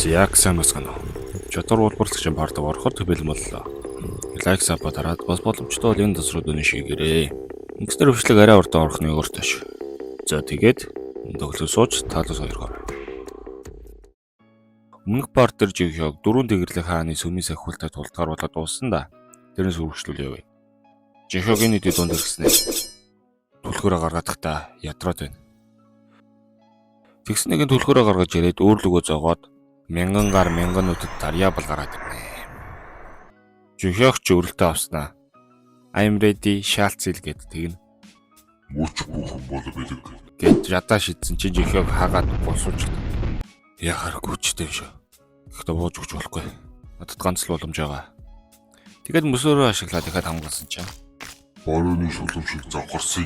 Яг сайн басгана. Чадвар улбарлагчийн парт ороход бэлэн боллоо. Лайк сапа дараад бас боломжтой бол энэ тасрууд өнө шийгээрэй. Инкстер хвшлэг арай урдаа орохны өөртөөш. За тэгээд тоглож сууж таалаас хоёроор. Өмнөх парт дээр жигхийг дөрөв дэгэрлэх хааны сүмийн сахиултад тулдгаар болоод дууссан да. Тэрнээс үргэлжлүүлээ. Жигхийг энэ дэд дунд ирснээр түлхүүрээ гаргадахдаа ядраад байна. Тэгснэгийн түлхүүрээ гаргаж ирээд өөрлөгөө зоогоод мянган гар мянгануудад дарьяабал гараад ирнэ. Жигхийг ч өрөлтөө авснаа. I'm ready шаалцэл гэд тэгнэ. Мөч бүхэн бол бэлэг. Гэт ядаа шидсэн чинь жигхийг хаагаад босуулж. Яхаар гүчтэй шүү. Гэхдээ бууж өгч болохгүй. Надад ганц л боломж байгаа. Тэгээд мөсөөрөө ашиглаад дахиад хамгаалсан чинь Борооны шулам шиг завхарсан.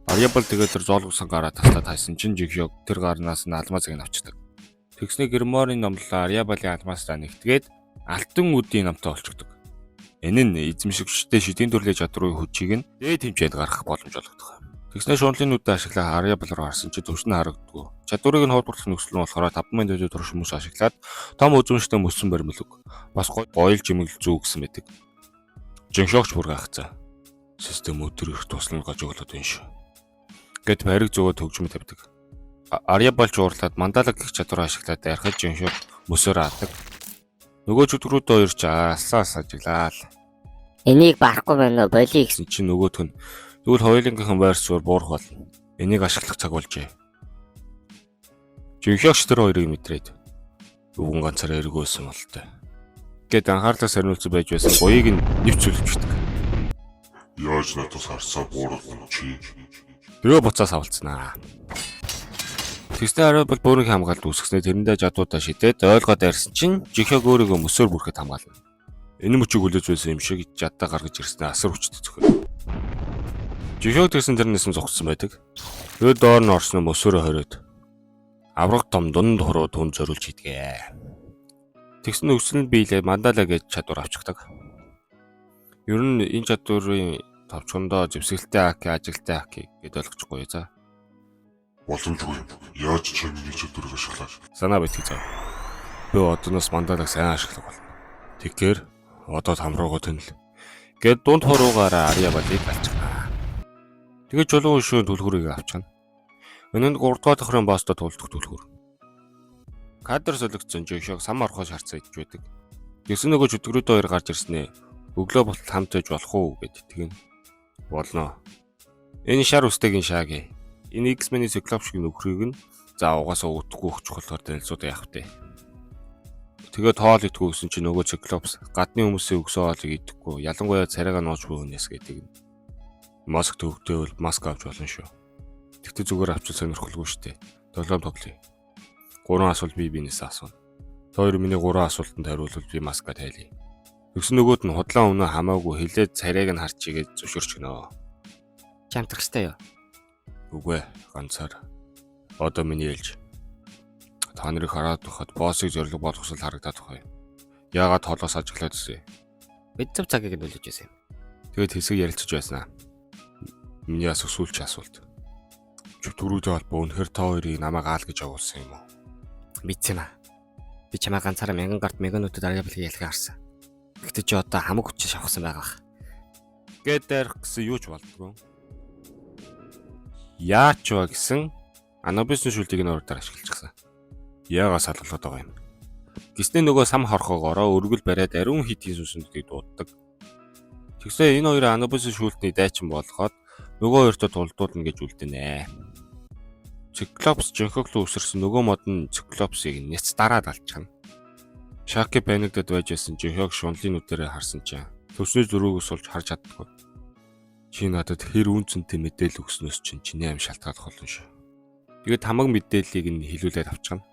Арьябал тэгээд тэр зоолгосон гараа таслаад хайсан чинь жигхийг тэр гарнаас нь алмазыг авчдаг. Тэгснэ герморийн номлолоо Арьябалын алмаасаа нэгтгээд алтан үдийн намтай олчогдог. Энэ нь эзэмшигчтэй шидийн төрлийн чадрын хүчийг нь дээд хэмжээнд гаргах боломж олгодог. Тэгснэ шунлын нүдэ ашиглаа Арьябал руу харсан чинь төвшин харагддгүй. Чадварыг нь хурдруулах нөхцөл нь болохоор 5 минутын турш хүмүүс ашиглаад том үзмжтэй мөсөн баримлаг. Бас гоёл жимэгл зүү гэсэн мэдэг. Жинхогч бүр гайхацаа. Систем өдөр их туслан гаж өглөөд байна шүү. Гэт бариг зөөгөө төгжмө тавьдаг. Арьябалч уурлаад мандалаг гэх чадвар ашиглаад ярихад жинхог мөсөөр аадаг. Нөгөө чөтгөрүүд хоёр ч алсаас ажиглаа л. Энийг барахгүй байна уу? Болий гэсэн. Чинь нөгөөх нь тэгвэл хоёулынхын байр суурь буурах болно. Энийг ашиглах цаг болжээ. Жинхогч тэр хоёрыг мэдрээд өвгөн ганцаараа эргүүлсэн болтой. Гэт анхаарлаа сарниулсан байж байсан буяыг нь нэвчүүлчихдэг. Яаж надаас харсаа буурах юм чи? Тэрөө буцаас авалцнаа. Тэгснэ арай бол бөөрийн хамгаалалт үүсгэснээр тэрэндээ жадуудаа шидээд ойлгоод ярьсан чинь жихэг өөрийгөө мөсөөр бүрхэд хамгаална. Энэ мөчийг хүлээж байсан юм шиг жаддаа гаргаж ирснээр асар хүчтэй зөхөө. Жихэг тэгсэн тэрнээс нь зогссон байдаг. Тэгээд доор нь орсон мөсөөрөө хориод авраг том дунд хуруу түн зориулж хийдгээ. Тэгсэн өсөлд биелээ мандала гэж чадвар авчдаг. Ер нь энэ чадварын товчхондоо зэвсгэлтэй АК ажилтай АК гэдээ ойлгочихгүй за. Боломжгүй. Яаж чиний чадварыг ашиглаж? Санаа битгий зав. Би одноос мандалаг сайн ашиглах болно. Тэгэхээр одоо тамруугаа төнөл. Гэт дунд хуруугаараа Арьябалыг алчихнаа. Тэгээд чулуун өшөө түлхүүрийг авчихна. Энэ нь 3 дахь давхрын босстой тулдах түлхүүр. Кадр солигдсон жишээг сам орохоо шаарцсан идэж байдаг. Тэгсэн нөгөө чөтгөрүүд хоёр гарч ирснээ. Өглөө болтол хамт байж болох уу гэд тэгнэ. Болно. Энэ шар үстэйгийн шааги. Энэ X-Men-ийн циклоп шиг нөхрийг нь за угаасаа утгагүй өгч болохоор танилцууд яах вэ? Тэгээд тоол итгүй гэсэн чинь нөгөө циклопс гадны хүмүүсийн өгсөн хоолыг идэхгүй. Ялангуяа царайгаа нууж буй хүнээс гэдэг нь. Маск төвөгтэйвэл маск авч болно шүү. Тэгтээ зүгээр авчил сонирхолгүй шүү дээ. Долоом тоглоё. 3 асуулт би биенээс асууна. Та хоёр миний 3 асуултанд хариулвал би маска тайлъя. Тэгсэн нөгөөд нь худлаа өнөө хамаагүй хилээд царайг нь харж игээд зөвшөөрч гинөө. Чамтрахстай юу? Үгүй ганцаар. Одоо миний ээлж. Та нарыг хараад байхад боссыг зориг болгосол харагдаад байна. Яагаад толоос ажиглаад ирсэн? Бид зөв цагийг нөлөөж байсан юм. Тэгээд хэсэг ярилцаж байснаа. Миний асуух сүүлчийн асуулт. Чөтгөрүүдийн холбоо үнэхээр та хоёрыг намайг аал гэж агуулсан юм уу? Мэдсэн аа. Би чамаа ганцаараа мянган гарт мегануудад Арьябалыг ялхаа харсан. Гэхдээ чи одоо хамаг хүчтэй шавхсан байгаа бах. Гэт дайрах гэсэн юу ч болдгоо. Яач вэ гэсэн анабисын шүлтийг нь урдаар ашиглажсан. Яагаас салгалаад байгаа юм. Гиснээ нөгөө сам хорхоогоороо өргөл бариад ариун хитийн сүнсэндийг дууддаг. Тэгсээ энэ хоёрын анабисын шүлтний дайчин болгоод нөгөө хоёртой тулдуулна гэж үлдэнэ. Циклопс жинхоглоо өсөрсөн нөгөө мод нь циклопсыг няц дараад алчихна. Шаки паниктад байж байсан жинхог шунлын нүдэрээ харсан чинь төвсний зөрүүгөөс олж харж чаддаггүй. Чи надад хэр үнцэнтэй мэдээлэл өгснөөс чинь чиний аим шалтгаалах болно шүү. Тэгээд хамаг мэдээллийг нь хэлүүлээд авчихна.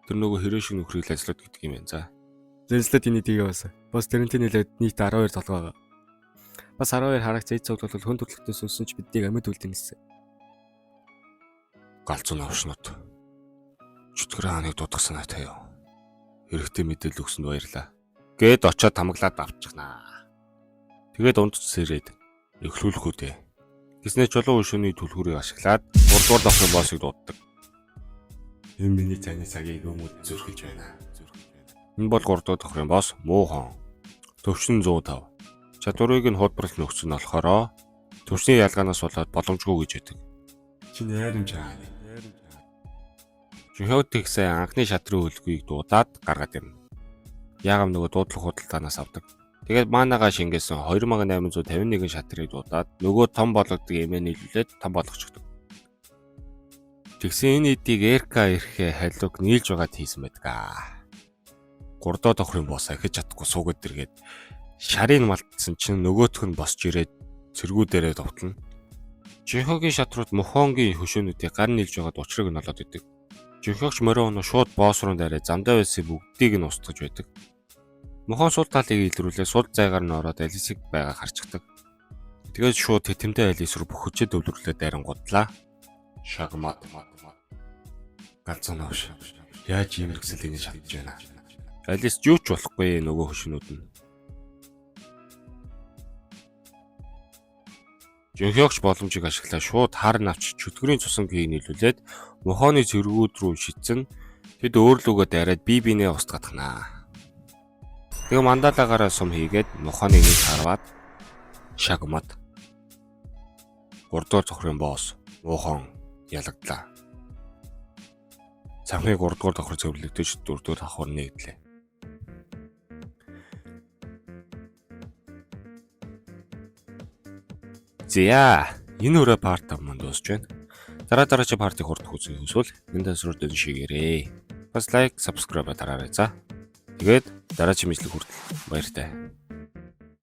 Тэр нөгөө хэрэг шиг нөхрийг лазлаад гэдэг юм байна за. Зэнслэт энэ тийг яваасаа. Бас тэрнтэй нийлээд нийт 12 толгоо байгаа. Бас 12 харагц зэйд цуглал хүн төрлөختөө сүнсэн ч биднийг амьд үлдэнэсэн. Галзуу навшнууд. Чөтгөр хааныг дуудах санаатай юу? Хэрэгтэй мэдээлэл өгсөнд баярлаа. Гээд очиод тамаглаад авчихнаа. Тэгээд унтц сэрээд эхлүүлэх үү дээ. Гэснээр чулуун өшөөний түлхүүрийг ашиглаад 3 дугаар давхрын боссыг дууддаг. Энэ миний таны цагийг өмд зөрхөж байна. Энэ бол 3 дахь давхрын босс Муухан. Төвшин 105. Чадварыг нь худбарлт нөхцөн болохоор төвшний ялгаанаас болоод боломжгүй гэж байдаг. Чи найрамж аа. Жинхэнэ тэгсэн анхны шатрын хөлгүйг дуудаад гаргаад ирнэ. Яагам нөгөө дуудлага худалдаанаас авдаг. Тэгээд манагаа шингээсэн 2851 шатрыг дуудаад нөгөө том болгодог эмээ нийлүүлээд том болгочихдог. Тэгсэн энэ эдийг РК ирэхээ халиг нийлж байгаад хийсэн байдаг аа. 3 дахь давхрын босс ахиж чадахгүй суугаад дэргээд шарыг малтсан чинь нөгөөх нь босч ирээд цэргүү дээрээ довтлно. Жинхэнэгийн шатрууд Мохонгийн хөшөөнүүдийг гар нийлж байгаад учрыг нь олоод идэг. Жинхэнэгч морион шууд босс руу дээрээ замдаа байсан бүгдийг нь устгаж байдаг. Мохон сул талыг илрүүлээ сул зайгаар нь ороод Алисыг байгаа харчдаг. Тэгээд шууд тэтэмдээ Алис руу бөхөчөд өвлөрлөө дайран гудлаа. Шагмат. Галзуу навш. Яаж ийм хэрэгсэлийг шатж байна? Алис юу ч болохгүй нөгөө хөшнүүд нь. Жинхэнэгч боломжийг ашиглаа шууд хар навч чөтгөрийн цусангийг нийлүүлээд Мохоны цэргүүд рүү шидсэн. Тэд өөрлөгөө дайраад бие биенээ устгахнаа. Тэгээ мандалагаараа сум хийгээд Мохоныг харваад Шагмат 3 дахь давхрын босс Мохон ялагдлаа. Цамхыг 3 дахь давхар цэвэрлэгдэж 4 дахь давхар нэгдлээ. Зя энэ өрөө парт аманд дуусч байна. Дараагийн партийг хурдх үзэх хүсвэл энэ дасруу дан шигээрээ. Бас лайк, subscribe дараарай за. Тэгээд дараагийн мэдлэг хүртэл баяртай.